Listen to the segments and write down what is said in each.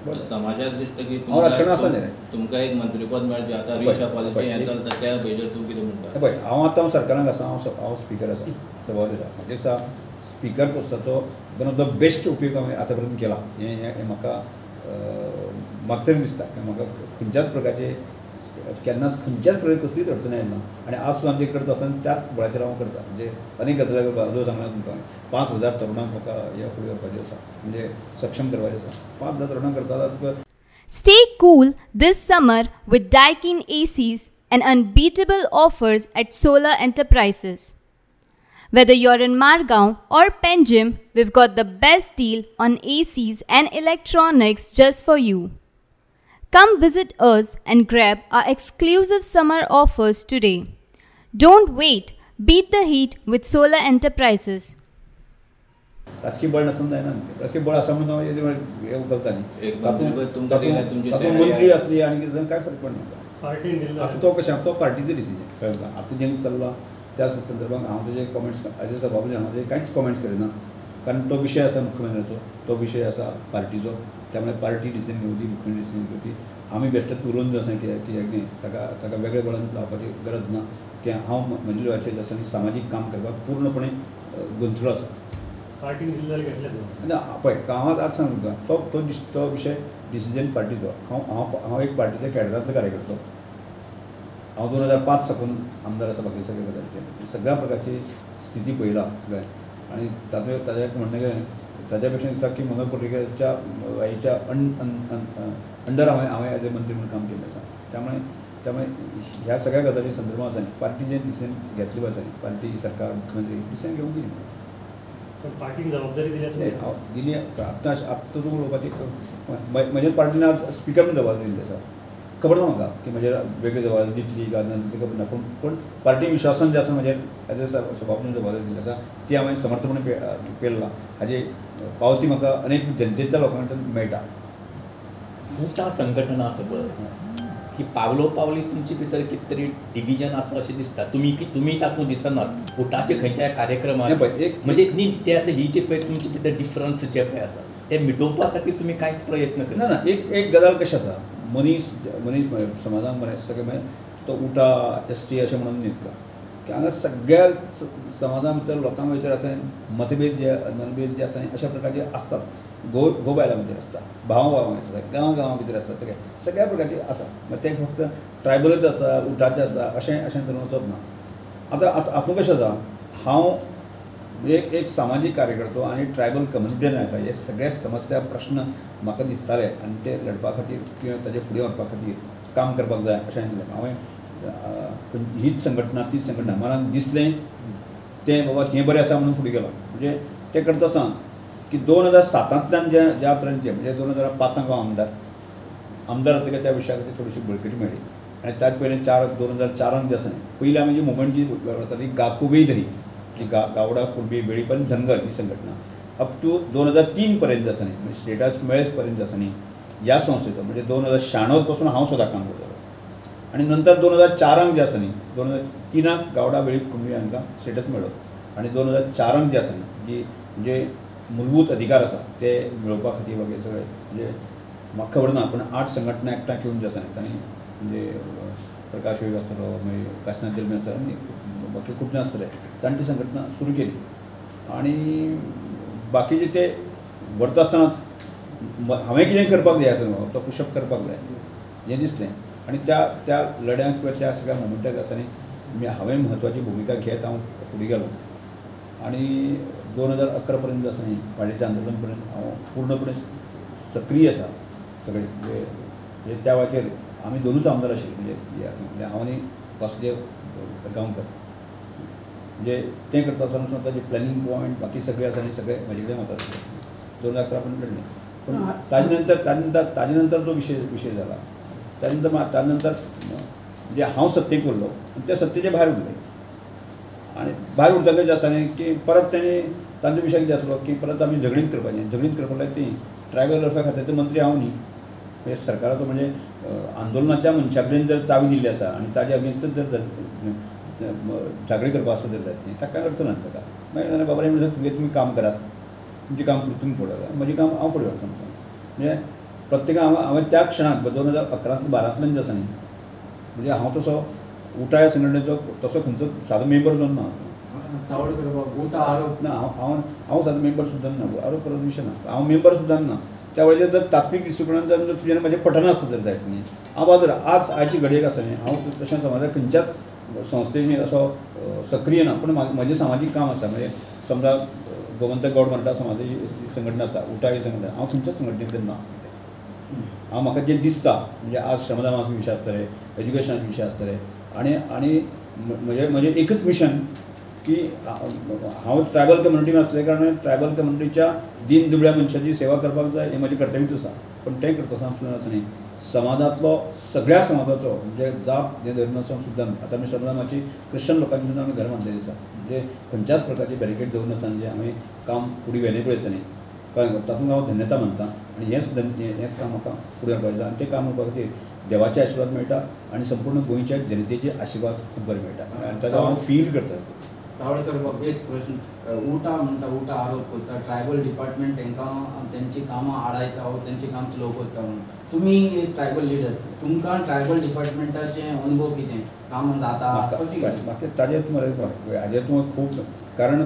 समाजात दिसतं की तुमकां एक मंत्रीपद मेळचें आतां रिशफलाचें हें चलता त्या हेजेर तूं कितें म्हणटा? पळय हांव आतां सरकारांत आसा, हांव स्पिकर आसा, सभापती आसा. म्हाका दिसता स्पिकर पोस्टाचो वन ऑफ द बेस्ट उपयोग हांवें आतां पर्यंत केला. हें म्हाका तरी दिसता की म्हाका खंयच्याच प्रकारचे केन्नाच खंयच्याच प्रकारे कसलीच अडचण येना. आनी आज सुद्दां जें करता आसतना त्याच बळाचेर हांव करता. म्हणजे अनेक गजाली करता. जो सांगला तुमकां 5,000 तरुणांक म्हाका ह्या फुडें व्हरपाचें आसा, म्हणजे सक्षम करपाचें आसा. 5,000 तरुणांक करता जाल्यार तुका. Stay cool this summer with Daikin ACs and unbeatable offers at Solar Enterprises. Whether you're in Margao or Panjim, we've got the best deal on ACs and electronics just for you. Come visit us and grab our exclusive summer offers today. Don't wait. Beat the heat with Solar Enterprises. राजकीय बळ नासून जायना. राजकीय बळ आसा म्हणून हे उखलता न्ही. तातूंत मंत्री असली आनी कितें जावन कांय फरक पडना. आतां तो कशें तो पार्टीचें डिसिजन कळ्ळें. आतां जें चल्लां त्या संदर्भांत हांव तेजे कमेंट्स एज अ सभापती हांव तेजे कांयच कमेंट्स करिना. कारण तो विशय आसा मुख्यमंत्र्याचो, तो विशय आसा पार्टीचो. त्यामुळे पार्टी डिसिजन घेवची, मुख्यमंत्री डिसिजन घेवची. आमी बेश्टेच उलोवन आसा कित्याक न्ही ताका वेगळे बळान लावपाची गरज ना. की हांव म्हज्या लेवलाचेर आसा आनी सामाजीक काम करपाक पूर्णपणे गुंथलो आसा. पार्टीन जिल्ल्यार घेतलें ना पळय गांवांत आतां सांग तुमकां तो विशय डिसिजन पार्टीचो. हांव एक पार्टीच्या कॅडरांतलो कार्यकर्तो. हांव 2005 साकून आमदार आसा बाकी सगळे गजालीचे. सगळ्या प्रकारची स्थिती पळयला सगळ्या. आनी ताजें म्हणणें ताज्या पेक्षा दिसता की मनोहर पर्रीकराच्या हाच्या अंडर हांवें एज अ मंत्री म्हणून काम केल्लें आसा. त्यामुळे ह्या सगळ्या गजाली संदर्भांत आसा पार्टी जें डिसिजन घेतली आसा पार्टी सरकार मुख्यमंत्री डिसिजन घेवंक दी. पार्टीन जबाबदारी दिली आतां तूं उलोवपाची म्हज्या पार्टीन आज स्पिकर म्हणून जबाबदारी दिल्ली आसा. खबर ना म्हाका की म्हजेर वेगळी जबाबदारी दितली काय ना दितली खबर ना. पूण पार्टी विश्वासान जें आसा म्हजेर एज अ सभापतीन जबाबदारी दिल्ली आसा ती हांवें समर्थपणे पेल्ला. हाजी पावती म्हाका अनेक जनतेच्या लोकां कडल्यान मेळटा. मोठा संघटना आसा पळय की पावली तुमचे भितर कितें तरी डिविजन आसा अशें दिसता. तुमी तातूंत दिसना उठाचे खंयच्याय कार्यक्रमांत म्हणजे न्ही ते आतां ही जे पळय तुमचे भितर डिफरन्स जे पळय आसा ते मिटोवपा खातीर तुमी कांयच प्रयत्न करना. ना एक गजाल कशें आसा मनीस समाजान मरे सगळे मागीर तो उठा ST अशें म्हणून न्हिदता की हांगा सगळ्या समाजा भितर लोकां भितर आसा मतभेद जे मनभेद जे आसा अशा प्रकारचे आसतात. घोव बायलां भितर आसता, भाव आसता, गांवां भितर आसता, सगळ्या प्रकारचे आसा. ते फक्त ट्रायबलच आसा उठाचे आसा अशें धरून वचप ना. आतां हातूंत कशें आसा हांव एक सामाजीक कार्यकर्तो आनी ट्रायबल कम्युनिटीन येता. हे सगळे समस्या प्रश्न म्हाका दिसताले आनी ते लडपा खातीर किंवा ताजे फुडें व्हरपा खातीर काम करपाक जाय अशें हांवें हीच संघटना तीच संघटना मला दिसलें तें बाबा हें बरें आसा म्हणून फुडें गेलो. म्हणजे तें करता आसतना की 2007तल्यान ज्या तरेन म्हणजे 2005 हांव आमदार जातकीर त्या विशया खातीर थोडीशी बळकटी मेळ्ळी. आनी ताचे पयलीं 2004 जे आसा पयलीं आमी जी मुवमेंट जी वताली गाकुबेय धरी जी गावडा कुणबी बेळीप आनी धनगर ही संघटना अप टू 2003 पर्यंत आसा न्ही म्हणजे स्टेटस मेळ्ळेच पर्यंत आसा न्ही ह्या संस्थेचो म्हणजे 2096 पासून हांव सुद्दां काम करतालो. आनी नंतर 2004 जे आसा न्ही 2003 गावडा बेळीप कुणबी हांकां स्टेटस मेळ्ळो. आनी 2004 जे आसा न्ही जी म्हणजे मूलभूत अधिकार आसा ते मेळोवपा खातीर वगैरे सगळे म्हणजे म्हाका खबर ना पूण 8 संघटना एकठांय घेवन जे आसा न्ही तांणी म्हणजे प्रकाश वेग आसतलो मागीर काशिनाथ जल्मी आसतलो आनी बाकी खूब जाण आसतले तांणी ती संघटना सुरू केली. आनी बाकीचे ते व्हरता आसतना हांवें कितें करपाक जाय आसलें तो पुशअप करपाक जाय हें दिसलें. आनी त्या लड्यांक किंवा त्या सगळ्या मुवमेंटाक आसा न्ही हांवें म्हत्वाची भुमिका घेत हांव फुडें गेलो. आनी 2011 पर्यंत आसा न्ही वाडीच्या आंदोलन पर्यंत हांव पूर्णपणे सक्रीय आसा सगळे म्हणजे त्या वेळाचेर आमी दोनूच आमदार आशिल्ले म्हणजे हांव आनी वासुदेव गांवकर म्हणजे तें करता आसतना सुद्दां ताजें प्लॅनिंग पॉयंट बाकी सगळे आसा न्ही सगळे म्हाजे कडेन वतात 2011 पर्यंत लढले. पूण ताजे नंतर जो विशय जाला ताजे नंतर म्हणजे हांव सत्तेक उरलो आनी त्या सत्तेचे भायर उरले. आनी भायर उरतकच जे आसा न्ही की परत तेणी तांचो विशय कितें आसलो की परत आमी झगडीत करपाक ती ट्रायबल वेलफेअर खात्याचो मंत्री हांव न्ही म्हणजे सरकाराचो म्हणजे आंदोलनाच्या मनशा कडेन जर चावी दिल्ली आसा आनी ताजे अगेन्स्टच जर झगडी करपा आसत जर जायत न्ही ताका कांय अडचण ना ताका मागीर बाबा म्हणटा तुमी काम करात तुमचें काम तुमी फुडें व्हरात म्हजें काम हांव फुडें व्हरता म्हणजे प्रत्येकान हांवें त्या क्षणाक 2011-12 आसा न्ही म्हणजे हांव तसो उठा ह्या संघटनेचो तसो खंयचो सादो मेंबर सुद्दां ना ना हांव सादो मेंबर सुद्दां ना आरोप करप विशय ना हांव मेंबर सुद्दां ना त्या वेळाचेर जर तात्वीक दृश्टिकोनान जर तुजें म्हाजें पटना आसत जर जायत न्ही हांव जर आयची घडयेक आसा न्ही हांव तशें समाजाक खंयच्याच संस्थेची असो सक्रीय ना पूण म्हाजें सामाजीक काम आसा म्हणजे समजा गोमंतक गव्हर्नमेंटा समाजाची संघटना आसा उठा ही संघटना हांव खंयच्याच संघटनेंतल्यान ना हांव म्हाका जें दिसता म्हणजे आज श्रमदानाचो विशय आसतले एज्युकेशनाचे विशय आसतले आनी म्हजें एकच मिशन की हांव ट्रायबल कम्युनिटीन आसले कारणान ट्रायबल कम्युनिटीच्या दीन दुबळ्या मनशाची सेवा करपाक जाय हें म्हजें कर्तव्यूच आसा पण तें करता आसतना आसा न्ही समाजांतलो सगळ्या समाजाचो म्हणजे जात हें धरून आसून सुद्दां आतां आमी श्रमदानाची क्रिश्चन लोकांची सुद्दां आमी घर बांदलेली आसा म्हणजे खंयच्याच प्रकारची बॅरिकेड दवरून नासतना जें आमी काम फुडें व्हेलें पळय आसा न्ही कळ्ळें तातूंत हांव धन्यता मानता आनी हेंच काम म्हाका फुडें व्हरपाक जाय आनी तें काम करपा खातीर देवाचे आशिर्वाद मेळटा आनी संपूर्ण गोंयच्या जनतेचे आशिर्वाद खूब बरे मेळटा आनी ताचो हांव फील करता तावळेकर बाबा एक प्रश्न उठा म्हणटा उठा आरोप करता ट्रायबल डिपार्टमेंट तांकां तेंची कामां आडायता वा तेंचें काम स्लो करता म्हणून तुमी एक ट्रायबल लिडर तुमकां ट्रायबल डिपार्टमेंटाचे अनुभव कितें कामां जाता म्हाका ताजेर मरे हाजेर तुमकां खूब कारण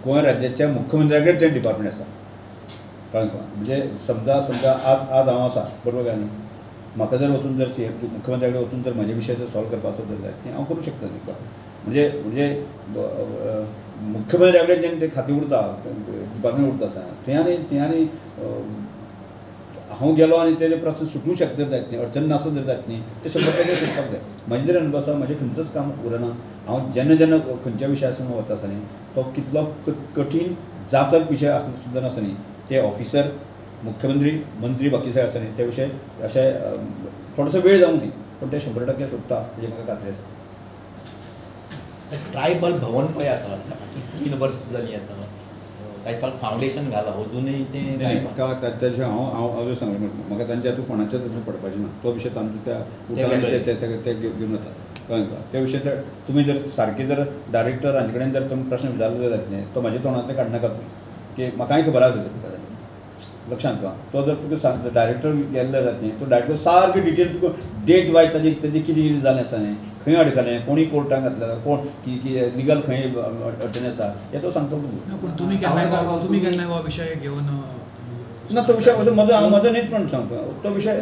गोंय राज्याच्या मुख्यमंत्र्याकडेच तें डिपार्टमेंट आसा कळ्ळें तुका म्हणजे समजा आज हांव आसा बरोबर काय न्ही म्हाका जर वचून जर मुख्यमंत्र्या कडेन वचून जर म्हजे विशय जर सॉल्व करपाक आसत जाल्यार तें हांव करूं शकता तुका म्हणजे मुख्यमंत्र्या कडेन जेन्ना तें खातें उरता डिपार्टमेंट उरता आसा थंय आनी हांव गेलो आनी तेजे प्रश्न सुटूंक शकता जर जायत न्ही अडचण नासत जर जायत न्ही ते 100% सुटपाक जाय म्हाजे जर अनुभव आसा म्हजें खंयचोच काम उरना हांव जेन्ना खंयच्या विशयासून वता आसा न्ही तो कितलो कठीण जाचक विशय आसलो सुद्दां आसा न्ही ते ऑफिसर मुख्यमंत्री मंत्री बाकीचे आसा न्ही ते विशय अशें थोडोसो वेळ जावं दी पण ते 100% सुट्टा हेजी म्हाका खात्री आसा ट्रायबल भवन पळय आसा 3 वर्सां जालीं आतां ताका फावंडेशन घाला अजुनूय तें तेजें हांव सांगलें म्हाका तांच्या हातूंत कोणाचें तशें पडपाचें ना तो विशय तांचो त्या उठावांनी ते सगळें ते घेवन वता कळ्ळें तुका ते विशय तर तुमी जर सारके जर डायरेक्टर हांचे कडेन जर तुमी प्रश्न विचारलो जातलें तो म्हाज्या तोंडांतलें काडनाका तुमी की म्हाकाय खबर आसा तुका लक्षांत तुका तो जर तुका सांगता डायरेक्टर गेल्लो जातलें तो डायरेक्टर सारकें डिटेल तुका डेट वायज ताजें कितें कितें जालें आसा न्ही खंय अडकलें कोणी कोर्टाक घातलें कोण की लिगल खंय अडचणी आसा हें तो सांगता तुमी केन्ना हो विशय घेवन ना तो विशय म्हजो न्हीच पण सांगता तो विशय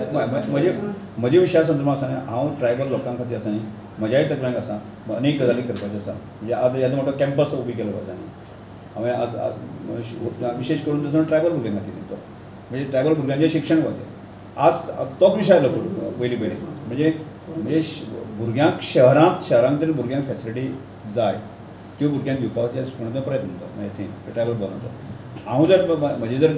म्हजे विशया संदर्भांत आसा न्ही हांव ट्रायबल लोकां खातीर आसा न्ही म्हज्याय तकल्यांत आसा अनेक गजाली करपाच्यो आसा म्हणजे आज येदो मोठो कॅम्पस उबी केलो आसा न्ही हांवें आज विशेश करून तातूंत ट्रायबल भुरग्यां खातीर तो म्हणजे ट्रायबल भुरग्यांचें शिक्षण वचें आज तोच विशय आयलो पयलीं म्हणजे भुरग्यांक शहरांत तरी भुरग्यांक फॅसिलिटी जाय त्यो भुरग्यांक दिवपाचो कोणाचो प्रयत्न करता मागीर थंय ट्रायबल भवनाचो हांव जर म्हजें जर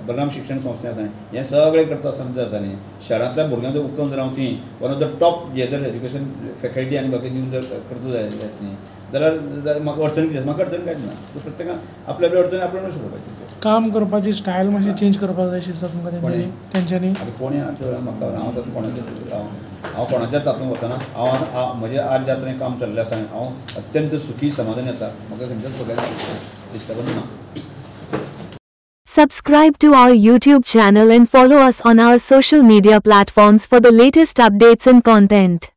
बलराम शिक्षण संस्थे आसा हें सगळें करता आसतना जर आसा न्ही शहरांतल्या भुरग्यांचो उखल जर हांव थंय वन ऑफ द टॉप हे जर एज्युकेशन फॅकल्टी आनी बाकी दिवन जर करता जायत न्ही जाल्यार म्हाका अडचण कितें म्हाका अडचण कांयच ना सो प्रत्येकान आपल्या आपल्या अडचणी आपल्यान सोडोवपाची काम करपाची स्टायल मातशी चेंज करपाक जाय अशी दिसता तुमकां तेंच्यांनी कोणी म्हाका हांव कोणाच्याच हातूंत वचना हांव म्हजें आज जात्रेन काम चल्लें आसा हांव अत्यंत सुखी समाधानी आसा म्हाका खंयच्याच प्रकारचें डिस्टर्बन्स ना. Subscribe to our YouTube channel and follow us on our social media platforms for the latest updates and content.